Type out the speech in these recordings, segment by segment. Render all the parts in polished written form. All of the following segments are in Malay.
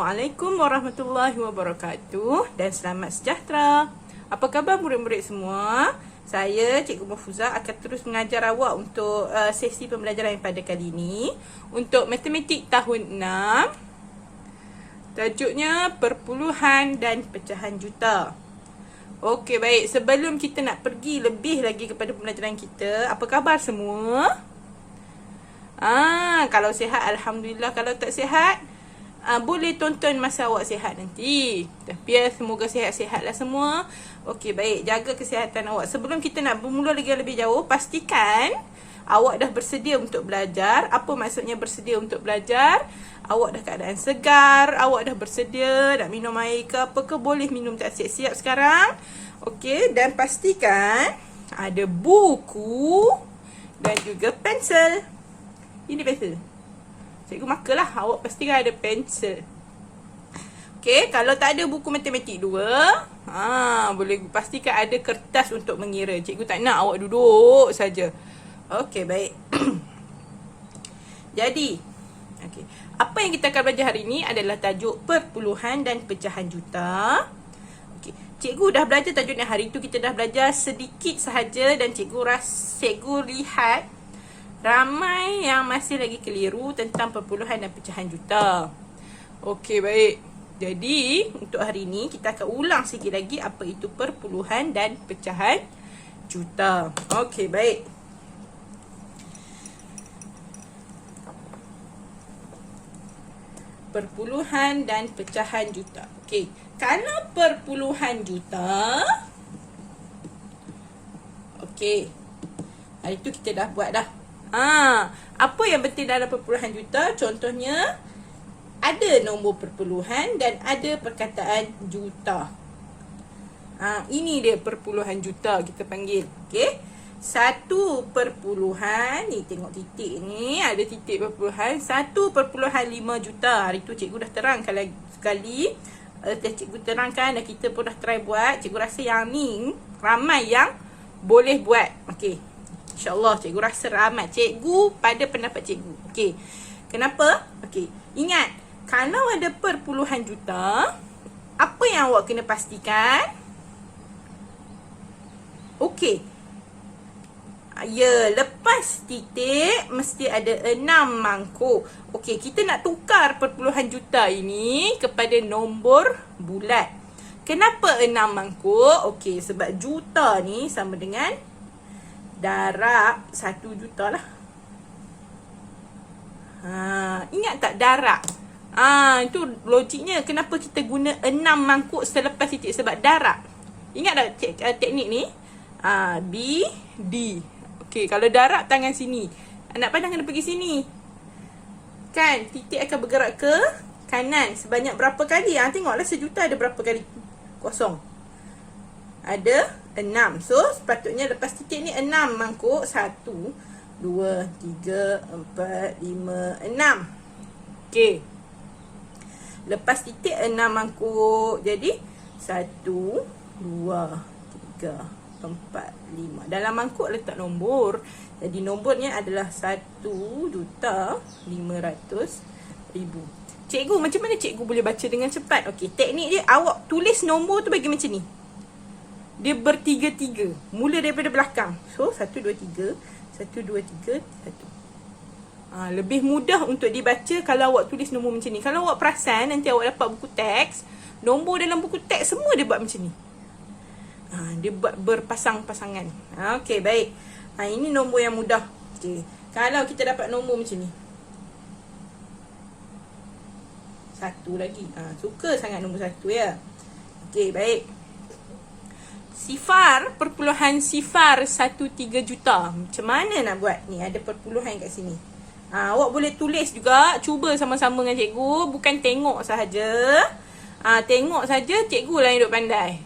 Assalamualaikum warahmatullahi wabarakatuh dan selamat sejahtera. Apa khabar murid-murid semua? Saya Cikgu Mahfuzah akan terus mengajar awak untuk sesi pembelajaran pada kali ini. Untuk matematik tahun 6. Tajuknya perpuluhan dan pecahan juta. Okey, baik. Sebelum kita nak pergi lebih lagi kepada pembelajaran kita, apa khabar semua? Kalau sihat, Alhamdulillah. Kalau tak sihat, boleh tonton masa awak sihat nanti. Tapi semoga sihat-sihatlah semua. Okey, baik. Jaga kesihatan awak. Sebelum kita nak bermula lagi lebih jauh, pastikan awak dah bersedia untuk belajar. Apa maksudnya bersedia untuk belajar? Awak dah keadaan segar. Awak dah bersedia nak minum air ke apa ke? Boleh minum, tak siap-siap sekarang. Okey, dan pastikan ada buku dan juga pensel. Ini pensel. Cikgu markerlah. Awak pastikan ada pensel. Okey, kalau tak ada buku matematik 2, boleh pastikan ada kertas untuk mengira. Cikgu tak nak awak duduk saja. Okey, baik. Jadi, okey, apa yang kita akan belajar hari ini adalah tajuk perpuluhan dan pecahan juta. Okey, cikgu dah belajar tajuk ni hari tu, kita dah belajar sedikit sahaja dan cikgu lihat ramai yang masih lagi keliru tentang perpuluhan dan pecahan juta. Okey, baik. Jadi, untuk hari ini kita akan ulang sikit lagi apa itu perpuluhan dan pecahan juta. Okey, baik. Perpuluhan dan pecahan juta. Okey, kalau perpuluhan juta, okey, hari tu kita dah buat dah. Apa yang penting dalam perpuluhan juta? Contohnya, ada nombor perpuluhan dan ada perkataan juta. Ini dia perpuluhan juta kita panggil. Okey. 1 perpuluhan, ni tengok titik ni, ada titik perpuluhan, 1,5 juta. Hari tu cikgu dah terangkan lagi sekali. Cikgu terangkan dan kita pun dah try buat. Cikgu rasa yang ni ramai yang boleh buat. Okey. InsyaAllah cikgu rasa ramai. Cikgu pada pendapat cikgu. Okey. Kenapa? Okey. Ingat, kalau ada perpuluhan juta, apa yang awak kena pastikan? Okey. Ya, lepas titik mesti ada 6 mangkuk. Okey, kita nak tukar perpuluhan juta ini kepada nombor bulat. Kenapa 6 mangkuk? Okey, sebab juta ni sama dengan darab 1 juta lah. Ingat tak darab? Itu logiknya kenapa kita guna 6 mangkuk selepas titik, sebab darab. Ingat tak teknik ni? B, D. Okey, kalau darab tangan sini, nak pandang kena pergi sini. Kan, titik akan bergerak ke kanan sebanyak berapa kali? Tengoklah sejuta ada berapa kali kosong? Ada 6. So, sepatutnya lepas titik ni 6 mangkuk. 1, 2, 3, 4, 5, 6. Okey. Lepas titik 6 mangkuk. Jadi, 1, 2, 3, 4, 5. Dalam mangkuk letak nombor. Jadi, nombornya adalah 1,500,000. Cikgu, macam mana cikgu boleh baca dengan cepat? Okey, teknik dia awak tulis nombor tu bagi macam ni. Dia bertiga-tiga. Mula daripada belakang. So, 1, 2, 3. 1, 2, 3, 1. Lebih mudah untuk dibaca kalau awak tulis nombor macam ni. Kalau awak perasan, nanti awak dapat buku teks. Nombor dalam buku teks semua dia buat macam ni. Dia buat berpasang-pasangan. Okey, baik. Ini nombor yang mudah. Okay. Kalau kita dapat nombor macam ni. 1 lagi. Suka sangat nombor 1 ya. Okey, baik. Sifar, perpuluhan sifar 1,3 juta. Macam mana nak buat? Ni ada perpuluhan kat sini. Awak boleh tulis juga. Cuba sama-sama dengan cikgu. Bukan tengok sahaja. Tengok saja, cikgu lah yang duk pandai.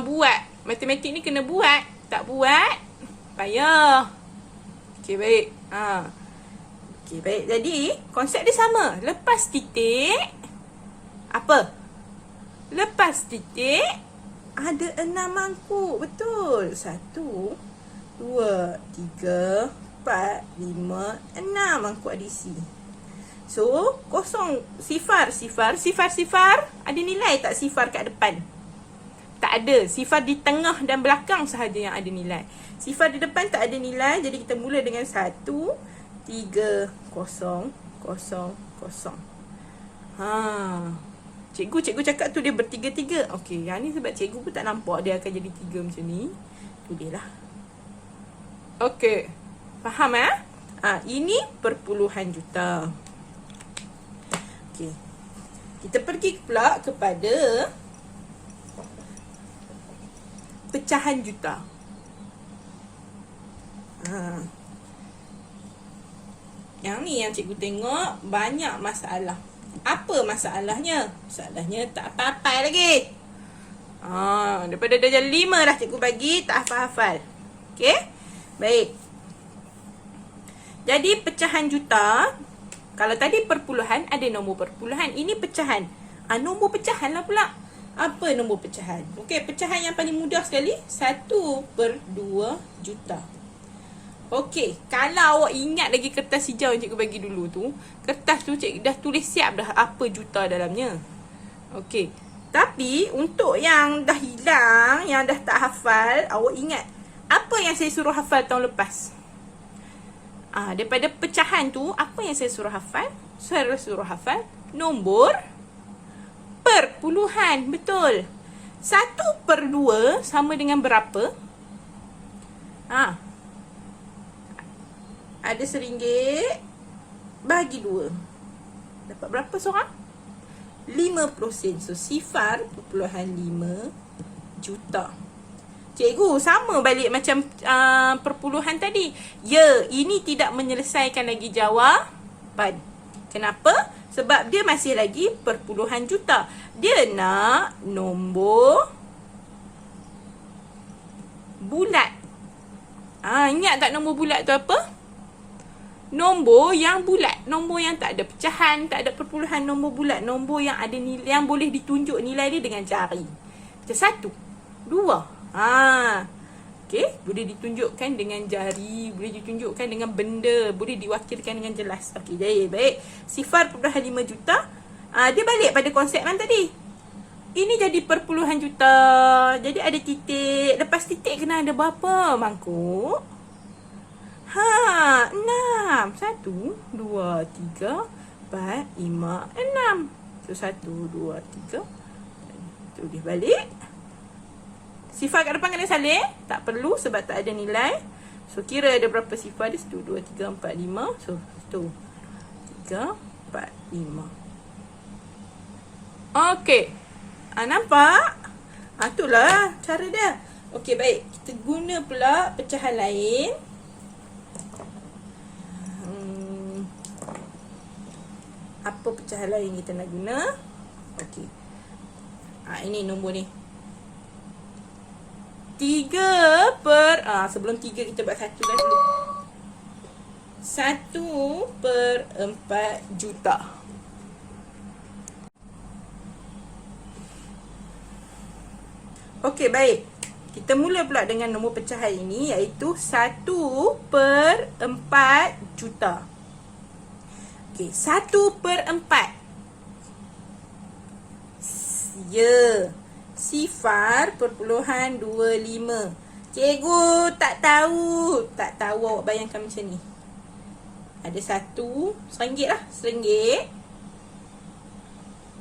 Buat. Matematik ni kena buat. Tak buat, payah. Okey, baik. Okey, baik. Jadi, konsep dia sama. Lepas titik, apa? Lepas titik, ada 6 mangkuk. Betul. 1, 2, 3, 4, 5, 6 mangkuk adisi. So, kosong. Sifar. Ada nilai tak sifar kat depan? Tak ada. Sifar di tengah dan belakang sahaja yang ada nilai. Sifar di depan tak ada nilai. Jadi kita mula dengan 1, 3, 0, 0, 0. Cikgu cakap tu dia bertiga-tiga. Okey, yang ni sebab cikgu pun tak nampak dia akan jadi 3 macam ni. Tulislah. Okey. Faham ini perpuluhan juta. Okey. Kita pergi pula kepada pecahan juta. Yang ni yang cikgu tengok banyak masalah. Apa masalahnya? Masalahnya tak hafal lagi. Daripada darjah 5 dah cikgu bagi tak hafal-hafal. Okey? Baik. Jadi pecahan juta, kalau tadi perpuluhan ada nombor perpuluhan, ini pecahan. Nombor pecahan lah pula. Apa nombor pecahan? Okey, pecahan yang paling mudah sekali 1/2 juta. Okey, kalau awak ingat lagi kertas hijau yang cikgu bagi dulu tu, kertas tu cikgu dah tulis siap dah apa juta dalamnya. Okey, tapi untuk yang dah hilang, yang dah tak hafal, awak ingat apa yang saya suruh hafal tahun lepas? Daripada pecahan tu, apa yang saya suruh hafal? Saya suruh hafal nombor perpuluhan. Betul. 1/2 sama dengan berapa? Ada RM1 bagi 2. Dapat berapa seorang? 50 sen. So, sifar perpuluhan 5 juta. Cikgu, sama balik macam perpuluhan tadi. Ya, ini tidak menyelesaikan lagi jawapan. Kenapa? Sebab dia masih lagi perpuluhan juta. Dia nak nombor bulat. Ingat tak nombor bulat tu apa? Nombor yang bulat. Nombor yang tak ada pecahan, tak ada perpuluhan. Nombor bulat. Nombor yang ada nilai, yang boleh ditunjuk nilai dia dengan jari. Macam 1, 2. Okey, boleh ditunjukkan dengan jari, boleh ditunjukkan dengan benda, boleh diwakilkan dengan jelas. Okey, jadi baik. Sifar perpuluhan 5 juta. Dia balik pada konsep yang tadi. Ini jadi perpuluhan juta. Jadi ada titik. Lepas titik kena ada berapa mangkuk? 6. 1, 2, 3, 4, 5, 6. So 1, 2, 3. Tulis balik. Sifar kat depan kena salin. Tak perlu sebab tak ada nilai. So kira ada berapa sifar dia? 1, 2, 3, 4, 5. So 1, 3, 4, 5. Okey. Nampak? Itulah cara dia. Okey, baik. Kita guna pula pecahan lain. Apa pecahan lain kita nak guna? Okey. Ini nombor ni. 3 sebelum 3 kita buat 1 dah dulu. 1/4 juta. Okey, baik. Kita mula pula dengan nombor pecahan ini, iaitu 1/4 juta. Okey, 1/4. Ya. Sifar perpuluhan 25. Cikgu tak tahu. Tak tahu, awak bayangkan macam ni. Ada 1, RM1 lah. RM1.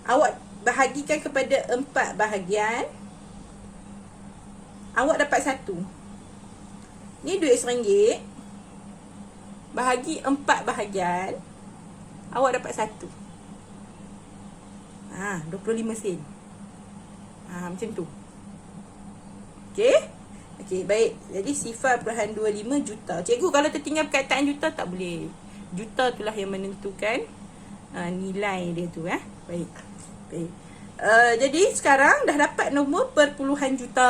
Awak bahagikan kepada 4 bahagian. Awak dapat 1. Ni duit RM1. Bahagi 4 bahagian. Awak dapat 1. 25 sen. Macam tu. Okey? Okey, baik. Jadi sifar perpuluhan 25 juta. Cikgu, kalau tertinggal perkataan juta tak boleh. Juta itulah yang menentukan nilai dia tu. Baik. Baik. Jadi sekarang dah dapat nombor perpuluhan juta.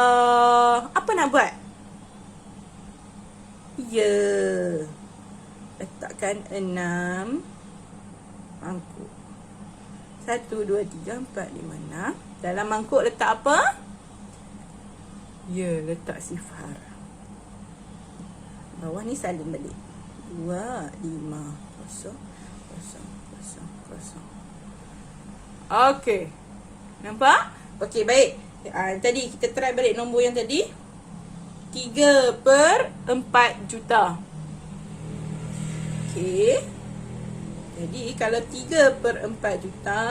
Apa nak buat? Ya. Letakkan 6 mangkuk. 1, 2, 3, 4, 5, 6. Dalam mangkuk letak apa? Ya, letak sifar. Bawah ni salin balik. 2, 5, 0, 0, 0. Kosong, kosong. Okey. Nampak? Okey, baik. Tadi kita try balik nombor yang tadi. 3/4 juta. Okey. Jadi kalau 3/4 juta.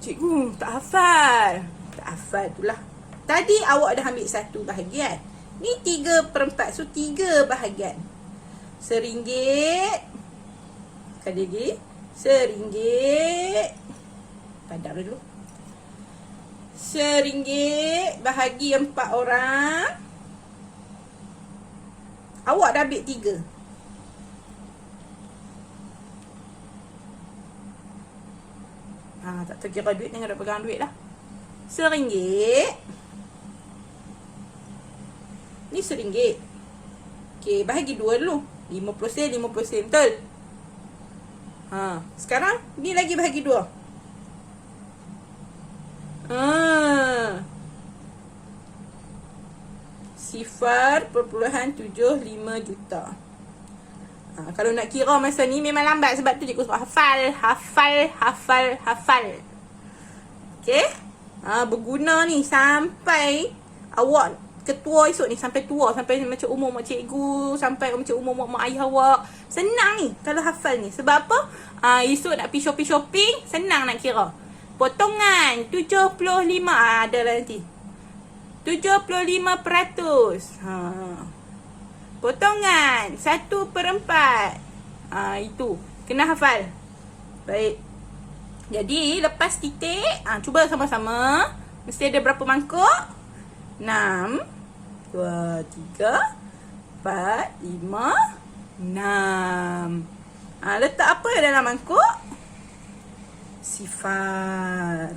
Cikgu tak hafal. Tak hafal itulah. Tadi awak dah ambil 1 bahagian. Ni 3/4. So 3 bahagian. RM1. Kali lagi. RM1. Padam dulu. RM1 bahagi 4 orang. Awak dah ambil 3. Tak terkira duit, jangan nak pegang duit lah. RM1. Ni RM1. Okey, bahagi 2 dulu. 50 sen, 50 sen, betul? Sekarang ni lagi bahagi 2. RM0.75 juta. Kalau nak kira masa ni memang lambat sebab tu cikgu suruh hafal. Okey? Berguna ni sampai awak ketua esok ni, sampai tua, sampai macam umur mak cikgu, sampai macam umur mak ayah awak. Senang ni kalau hafal ni. Sebab apa? Esok nak pergi shopping, senang nak kira. Potongan 75 adalah nanti 75%. Potongan 1/4. Itu kena hafal. Baik. Jadi lepas titik, cuba sama-sama. Mesti ada berapa mangkuk? 6 2 3 4 5 6. Letak apa dalam mangkuk? Sifar.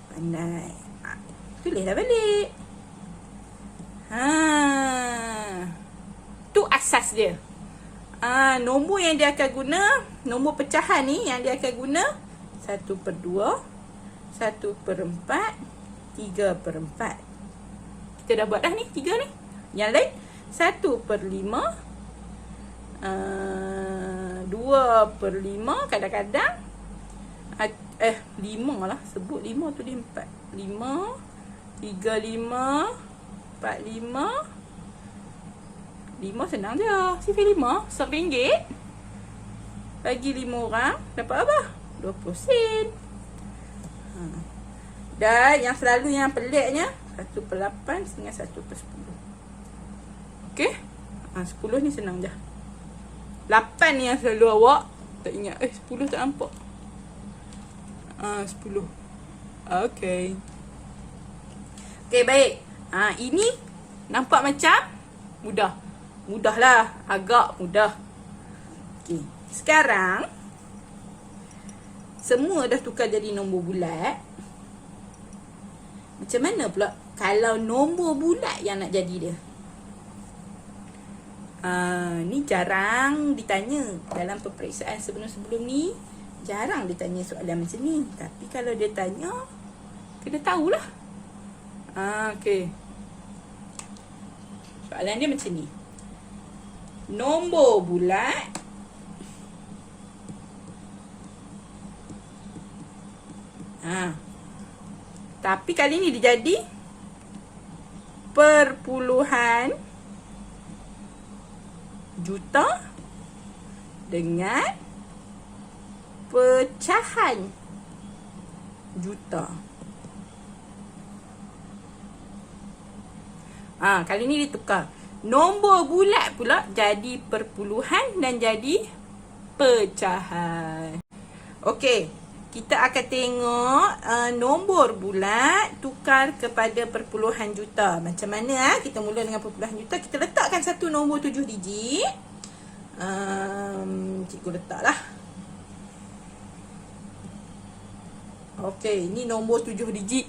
Pandai. Tulislah balik. Tu asas dia. Nombor yang dia akan guna, nombor pecahan ni yang dia akan guna 1/2, 1/4, 3/4. Kita dah buat dah ni, 3 ni. Yang lain 1/5, 2/5, kadang-kadang 5 lah. Sebut 5 tu dia 4. 5, 3/5, 4/5. 5 senang je. Sifar 5, RM1. Bagi 5 orang, dapat apa? 20 sen. Dan yang selalu yang peliknya 1/8 dengan 1/10. Okey? 10 ni senang je. 8 ni yang selalu awak tak ingat. 10 tak nampak. 10. Okey. Okey, baik. Ini nampak macam mudah. Mudahlah, agak mudah. Okey. Sekarang semua dah tukar jadi nombor bulat. Macam mana pula kalau nombor bulat yang nak jadi dia? Ni jarang ditanya dalam peperiksaan sebelum-sebelum ni. Jarang ditanya soalan macam ni. Tapi kalau dia tanya, kena tahulah. Okey. Soalan dia macam ni. Nombor bulat tapi kali ni dia jadi perpuluhan juta dengan pecahan juta. Kali ni ditukar. Nombor bulat pula jadi perpuluhan dan jadi pecahan. Okey, kita akan tengok nombor bulat tukar kepada perpuluhan juta. Macam mana? Kita mula dengan perpuluhan juta. Kita letakkan satu nombor 7 digit. Cikgu letaklah. Okey, ini nombor 7 digit.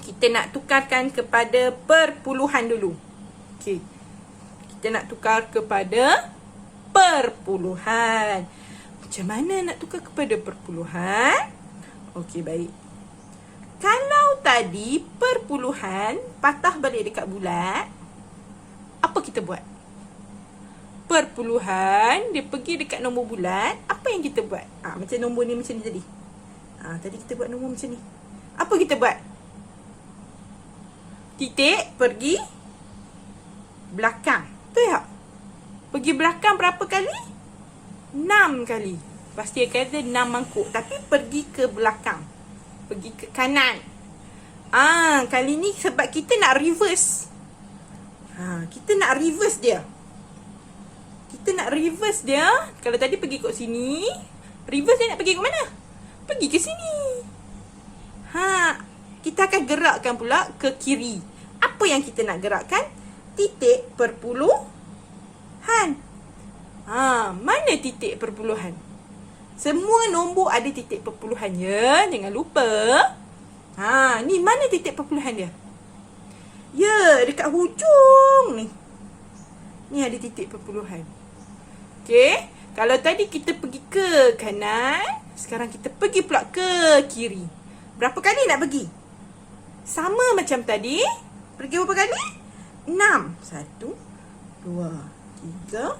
Kita nak tukarkan kepada perpuluhan dulu. Okey. Kita nak tukar kepada perpuluhan. Macam mana nak tukar kepada perpuluhan? Okey, baik. Kalau tadi perpuluhan patah balik dekat bulat, apa kita buat? perpuluhan, dia pergi dekat nombor bulat, apa yang kita buat? Macam nombor ni macam ni tadi. Tadi kita buat nombor macam ni. Apa kita buat? Titik pergi belakang. Betul tak? Pergi belakang berapa kali? 6 kali. Pasti akan ada 6 mangkuk. Tapi pergi ke belakang. Pergi ke kanan. Kali ni sebab kita nak reverse. Kita nak reverse dia. Kalau tadi pergi kat sini, reverse dia nak pergi ke mana? Pergi ke sini. Kita akan gerakkan pula ke kiri. Apa yang kita nak gerakkan? Titik perpuluhan. Mana titik perpuluhan? Semua nombor ada titik perpuluhan ya. Jangan lupa. Ni mana titik perpuluhan dia? Ya, dekat hujung ni. Ni ada titik perpuluhan. Okey. Kalau tadi kita pergi ke kanan, sekarang kita pergi pula ke kiri. Berapa kali nak pergi? Sama macam tadi. Pergi berapa kali? 6. 1, 2, 3,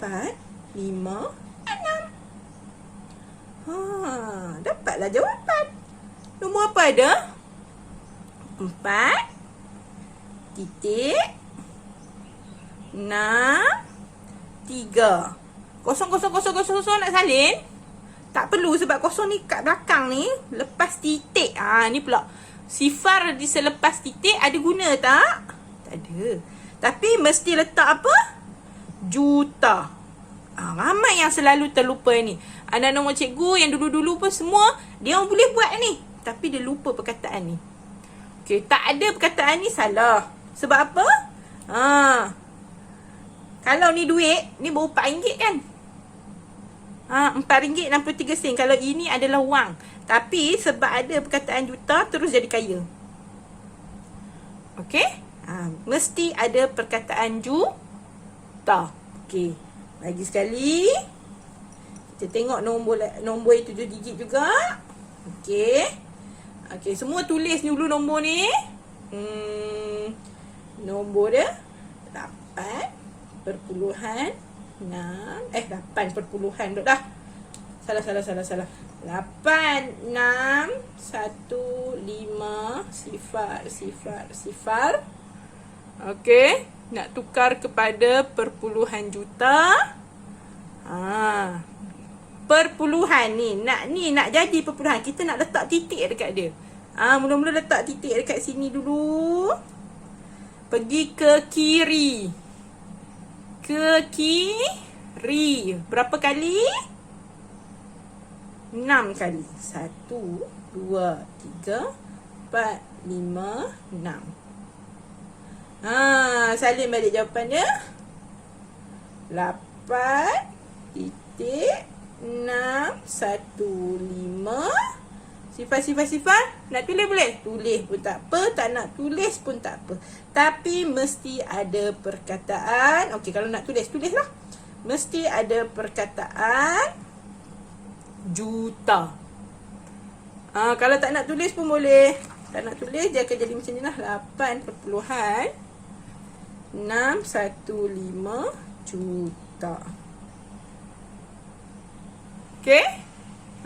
4, 5, 6. Dapatlah jawapan. Nombor apa ada? 4 titik 6 3. Kosong nak salin? Tak perlu sebab kosong ni kat belakang ni. Lepas titik. Ni pula. Sifar di selepas titik ada guna tak? Tak ada. Tapi mesti letak apa? Juta. Ramai yang selalu terlupa ni. Anak nombor cikgu yang dulu-dulu pun semua dia orang boleh buat ni. Tapi dia lupa perkataan ni. Okey, tak ada perkataan ni salah. Sebab apa? Kalau ni duit, ni baru RM4 kan? RM4.63. Kalau ini adalah wang. Tapi sebab ada perkataan juta, terus jadi kaya. Okey? Mesti ada perkataan juta. Okey. Lagi sekali. Kita tengok nombor 7 digit juga. Okey. Okey, semua tulis dulu nombor ni. Nombor dia 8 perpuluhan 6 8 perpuluhan duk dah. Salah 8 6 1 5 0 Okey, nak tukar kepada perpuluhan juta. Perpuluhan ni nak jadi perpuluhan, kita nak letak titik dekat dia. Mula-mula letak titik dekat sini dulu. Pergi ke kiri. Berapa kali? 6 kali. 1, 2, 3, 4, 5, 6. Salin balik jawapan dia. 8 titik 6 1 5. Sifar. Nak tulis boleh? Tulis pun tak apa. Tak nak tulis pun tak apa. Tapi mesti ada perkataan. Okey, kalau nak tulislah. Mesti ada perkataan juta. Kalau tak nak tulis pun boleh. Tak nak tulis, dia akan jadi macam ni lah. 8.615 juta. Okey?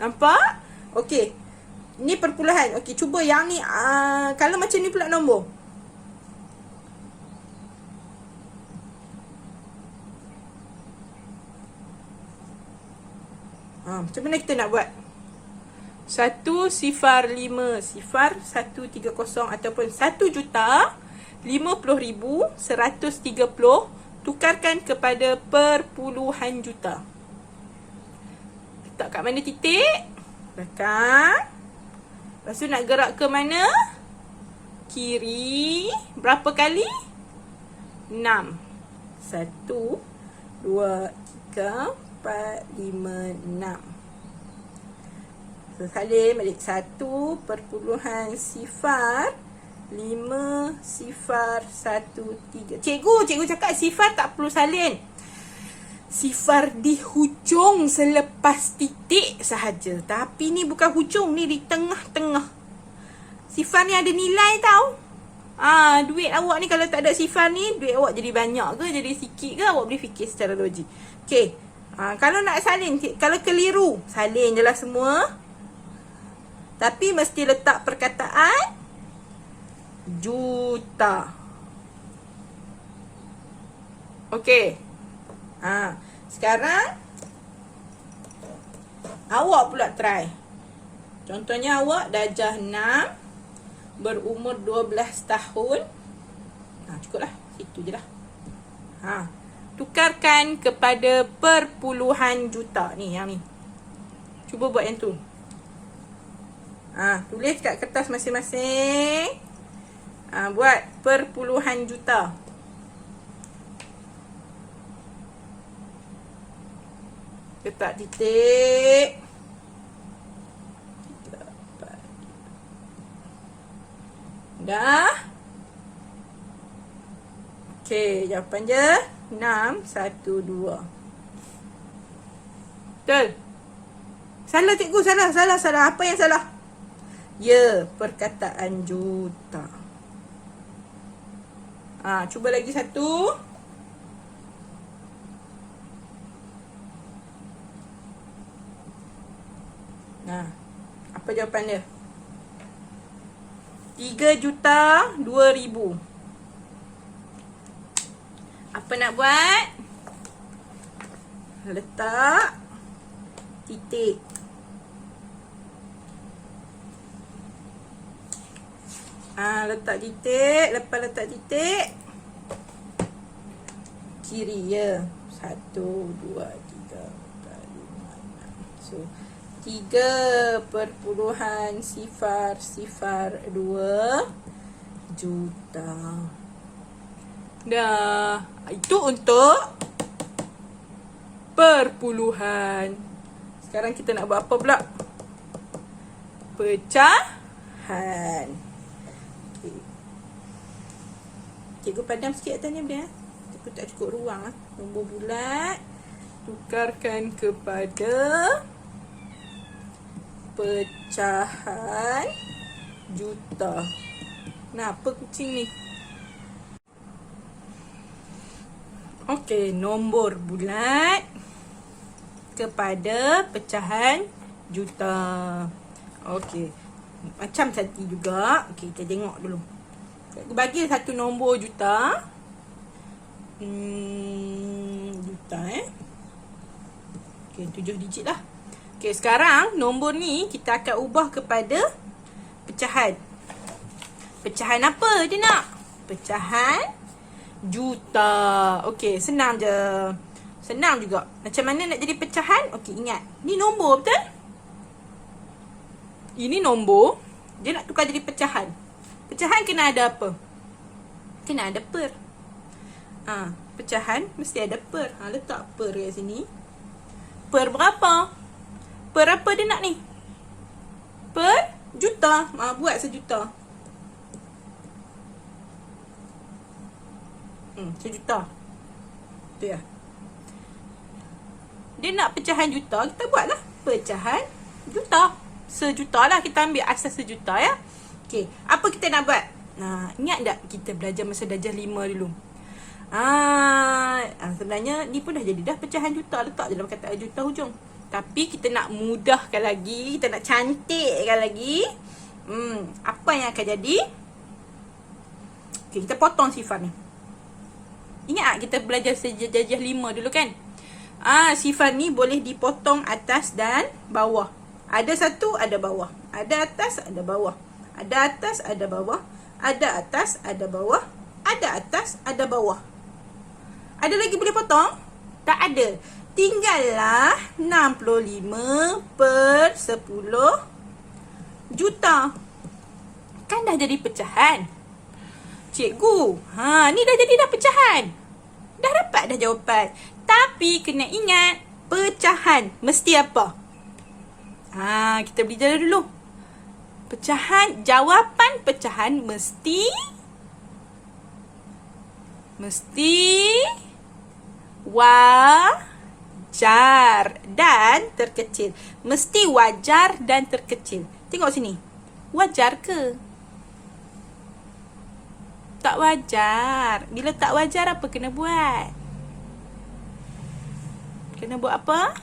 Nampak? Okey. Ni perpuluhan. Okey, cuba yang ni. Kalau macam ni pula nombor. Macam mana kita nak buat? 105 sifar 130 ataupun 1,50,130 tukarkan kepada perpuluhan juta. Letak kat mana titik? Belakang. Lepas tu nak gerak ke mana? Kiri. Berapa kali? 6. 1, 2, 3, 4, 5, 6. Salin balik 1 perpuluhan sifar 5 sifar 1 3. Cikgu cakap sifar tak perlu salin. Sifar di hujung selepas titik sahaja. Tapi ni bukan hujung, ni di tengah-tengah. Sifar ni ada nilai tau. Duit awak ni kalau tak ada sifar ni, duit awak jadi banyak ke, jadi sikit ke, awak boleh fikir secara logik. Okey. Kalau nak salin, kalau keliru, salin je lah semua. Tapi mesti letak perkataan juta. Okey. Sekarang awak pula try. Contohnya awak darjah 6, berumur 12 tahun. Cukuplah. Itu je lah. Tukarkan kepada perpuluhan juta. Ni, yang ni. Cuba buat yang tu. Tulis kat kertas masing-masing. Buat perpuluhan juta. Letak titik. Dah. Okey, jawapan je 612. Betul? Salah cikgu, salah. Apa yang salah? Ya, perkataan juta. Cuba lagi satu. Apa jawapan dia? 3,02,000. Apa nak buat? Letak titik. Letak titik. Lepas letak titik, kiri ya. 1, 2, 3, 4, 5, 6. So 3,002 juta. Dah. Itu untuk perpuluhan. Sekarang kita nak buat apa pula? Pecahan. Okay. Cikgu padam sikit atas ni boleh? Cikgu tak cukup ruang lah. Nombor bulat. Tukarkan kepada pecahan juta. Kenapa kucing ni? Okey, nombor bulat kepada pecahan juta. Okey. Macam tadi juga. Okey, kita tengok dulu. Bagi satu nombor juta. Juta Okey, 7 digit lah. Okey, sekarang nombor ni kita akan ubah kepada pecahan. Pecahan apa dia nak? Pecahan juta. Okey, senang je. Senang juga. Macam mana nak jadi pecahan? Okey, ingat. Ni nombor betul? Ini nombor. Dia nak tukar jadi pecahan. Pecahan kena ada apa? Kena ada per. Pecahan mesti ada per. Letak per kat sini. Per berapa? Per apa dia nak ni? Per juta. Buat sejuta. Sejuta. Tu ya. Dia nak pecahan juta, kita buatlah pecahan juta. Sejuta lah, kita ambil asas sejuta ya. Okey, apa kita nak buat? Ingat tak kita belajar masa darjah 5 dulu? Sebenarnya ni pun dah jadi dah pecahan juta. Letak je dalam perkataan juta hujung. Tapi kita nak mudahkan lagi, kita nak cantikkan lagi. Apa yang akan jadi? Okey, kita potong sifar ni. Ingat tak kita belajar darjah 5 dulu kan? Sifar ni boleh dipotong atas dan bawah. Ada satu, ada bawah. Ada atas, ada bawah. Ada atas, ada bawah. Ada atas, ada bawah. Ada atas, ada bawah. Ada lagi boleh potong? Tak ada. Tinggallah 65 per 10 juta. Kan dah jadi pecahan. Cikgu, ni dah jadi dah pecahan. Dah dapat dah jawapan. Tapi kena ingat, pecahan mesti apa? Kita belajar dulu. Pecahan, jawapan pecahan mesti wajar dan terkecil. Mesti wajar dan terkecil. Tengok sini. Wajar ke? tak wajar. Bila tak wajar apa kena buat? Kena buat apa?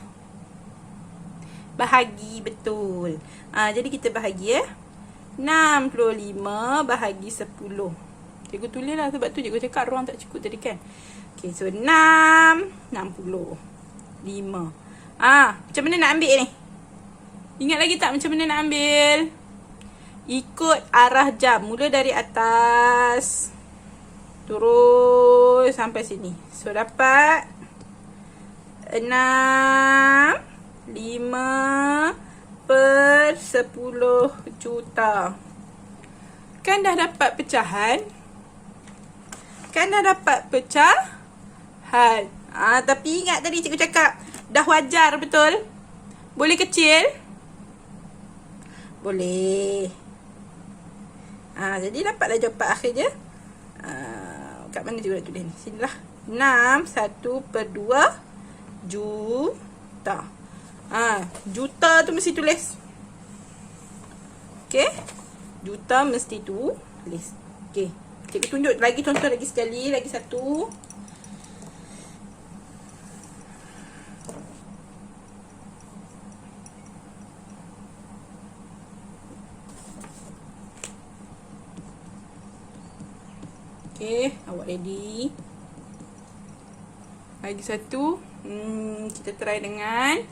Bahagi, betul. Jadi kita bahagi 65 bahagi 10. Cikgu tulis lah sebab tu cikgu cakap ruang tak cukup tadi kan. Okay, so 6, 60, 5. Macam mana nak ambil ni? Ingat lagi tak macam mana nak ambil? Ikut arah jam. Mula dari atas. Terus sampai sini. So, dapat 6, 5 per 10 juta. Kan dah dapat pecahan? Tapi ingat tadi cikgu cakap dah wajar, betul? Boleh kecil? Boleh. Jadi dapatlah jawapan akhir je. Kat mana cikgu nak tulis ni? Sinilah. 6, 1/2 juta. Juta tu mesti tulis. Okay. Juta mesti tulis. Okay. Cikgu tunjuk lagi contoh lagi sekali. Lagi satu. Okay. Awak ready? Lagi satu. Kita try dengan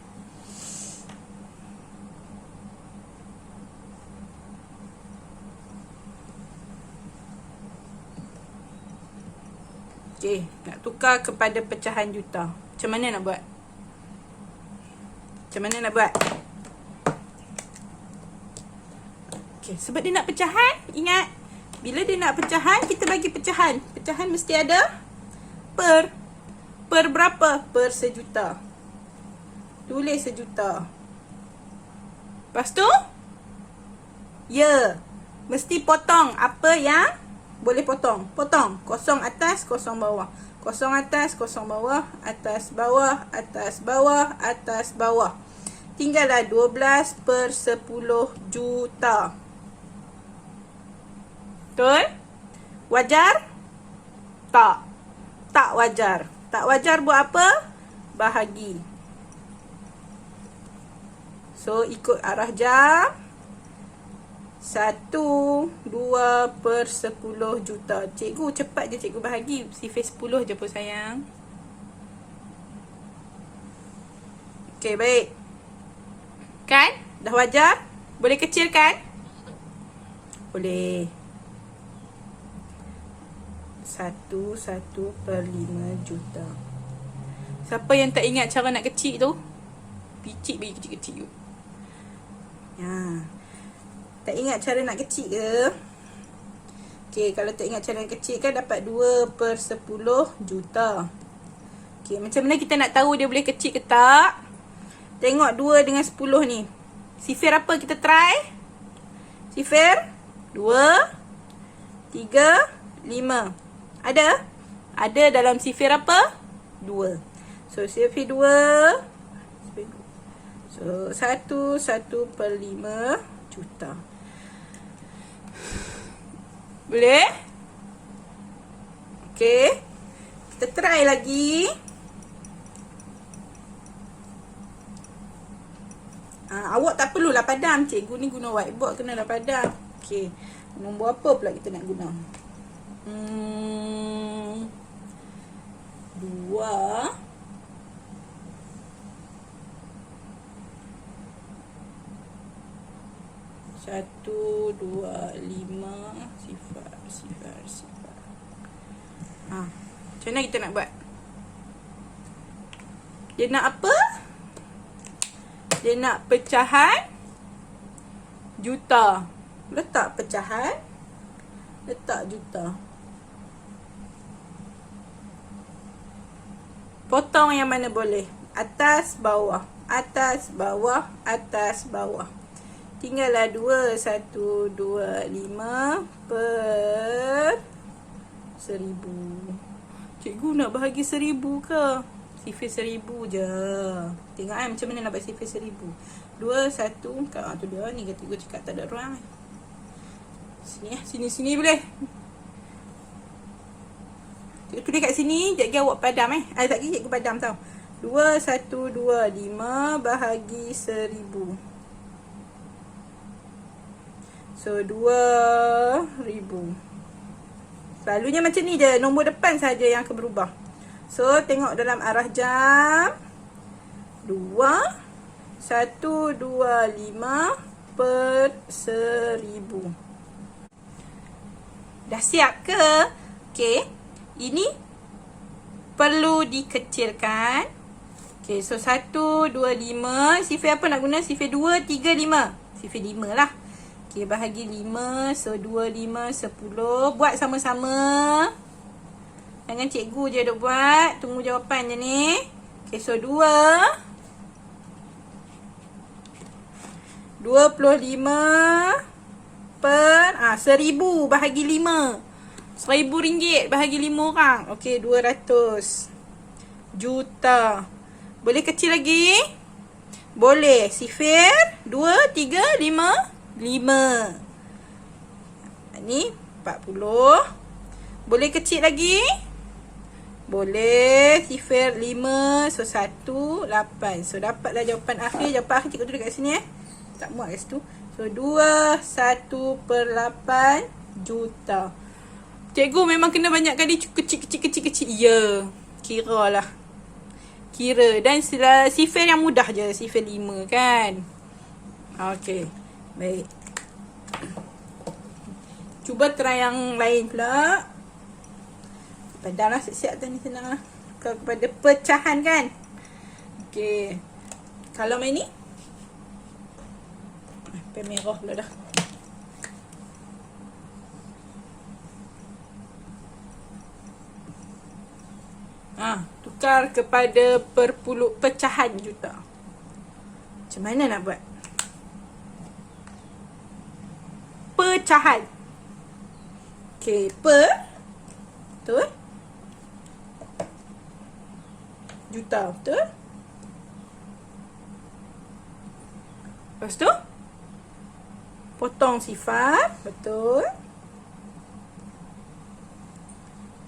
nak tukar kepada pecahan juta. Macam mana nak buat? Sebab dia nak pecahan, ingat. Bila dia nak pecahan, kita bagi pecahan. Pecahan mesti ada per. Per berapa? Per 1,000,000. Tulis 1,000,000. Lepas tu, mesti potong apa yang boleh potong. Potong. Kosong atas, kosong bawah. Kosong atas, kosong bawah. Atas, bawah, atas, bawah, atas, bawah. Tinggallah 12 per 10 juta. Betul? Wajar? Tak. Tak wajar. Tak wajar buat apa? Bahagi. So, ikut arah jam. 1, 2 per 10 juta. Cikgu, cepat je cikgu bahagi. Sifar 10 je pun sayang. Okay, baik. Kan? Dah wajar? Boleh kecil kan? Boleh. 1/5 juta. Siapa yang tak ingat cara nak kecil tu? Picit bagi kecil-kecil. Tak ingat cara nak kecil ke? Okay, kalau tak ingat cara nak kecil kan dapat 2 per 10 juta. Okay, macam mana kita nak tahu dia boleh kecil ke tak? Tengok 2 dengan 10 ni. Sifar apa kita try? Sifar 2, 3, 5. Ada? Ada dalam sifar apa? 2. So, sifar 2. So, 1/5 juta. Boleh? Okay. Kita try lagi. Awak tak perlulah padam. Cikgu ni guna whiteboard, kenalah padam. Okay. Nombor apa pula kita nak guna? 2. 1, 2, 5. Sifar. Macam mana kita nak buat? Dia nak apa? Dia nak pecahan juta. Letak pecahan, letak juta. Potong yang mana boleh. Atas, bawah. Atas, bawah. Atas, bawah. Tinggallah 2, 1, 2, 5 per 1,000. Cikgu nak bahagi 1,000 ke? Sifar 1,000 je. Tengok macam mana nak buat sifar 1,000. 2, 1. Tu dia ni cikgu cakap tak ada ruang. Sini boleh. Cikgu tulis kat sini, sekejap lagi awak padam sekejap lagi cikgu padam tau. 2125 bahagi 1000. So 2000. Selalunya macam ni je, nombor depan saja yang akan berubah. So tengok dalam arah jam. 2125 per 1000. Dah siap ke? Okey. Ini perlu dikecilkan. Okey, so 125. Sifir apa nak guna? Sifir 2, 3, 5. Sifir 5 lah. Okey, bahagi 5. So 2, 5, 10. Buat sama-sama. Jangan cikgu je duk buat. Tunggu jawapan je ni. Okey, so 25 per 1000 bahagi 5. RM1000 bahagi 5 orang. Okey, 200 juta. Boleh kecil lagi? Boleh. Sifir 2, 3, 5. Ni 40. Boleh kecil lagi? Boleh. Sifir 5. So 1, 8. So dapatlah jawapan akhir. Jawapan akhir cikgu tulis kat sini tak muat kat situ. So 21/8 juta. Cikgu memang kena banyak kali kecil. Ya. Kira lah. Kira. Dan sifir yang mudah je. Sifir 5 kan. Okey. Baik. Cuba try yang lain pula. Padahlah siap-siap tadi senang lah. Kepada pecahan kan. Okey. Kalau main ni. Pen merah pula dah. Tukar kepada pecahan juta. Macam mana nak buat? Pecahan. Okey, betul? Juta, betul? Lepas tu potong sifar, betul?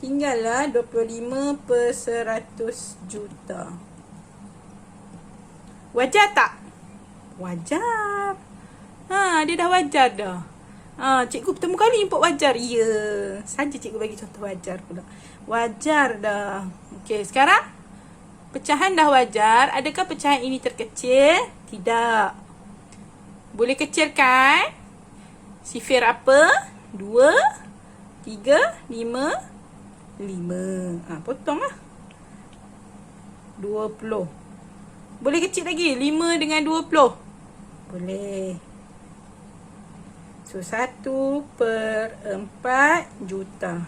Tinggallah 25/100 juta. Wajar tak? Wajar. Dia dah wajar dah. Cikgu pertama kali input wajar. Ya. Saja cikgu bagi contoh wajar pula. Wajar dah. Okey, sekarang pecahan dah wajar. Adakah pecahan ini terkecil? Tidak. Boleh kecilkan? Sifir apa? 2, 3, 5. Potong lah. 20. Boleh kecil lagi? 5 dengan 20. Boleh. So 1/4 juta.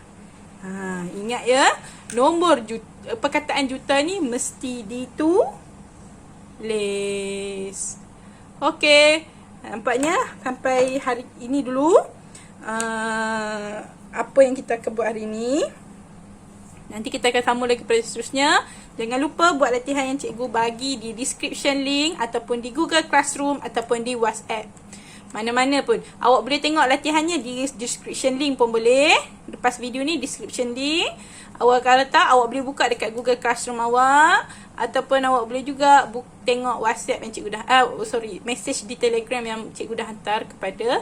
Ingat ya, nombor juta, perkataan juta ni mesti ditulis. Okey. Nampaknya sampai hari ini dulu. Apa yang kita akan buat hari ini. Nanti kita akan sambung lagi pada seterusnya. Jangan lupa buat latihan yang cikgu bagi di description link ataupun di Google Classroom ataupun di WhatsApp. Mana-mana pun. Awak boleh tengok latihannya di description link pun boleh. Lepas video ni description link. Awak kalau tak, awak boleh buka dekat Google Classroom awak. Ataupun awak boleh juga tengok WhatsApp yang cikgu dah, message di Telegram yang cikgu dah hantar kepada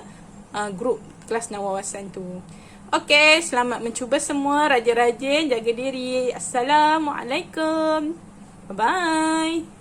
grup kelas Nawawasan tu. Okey, selamat mencuba semua. Rajin-rajin, jaga diri. Assalamualaikum. Bye-bye.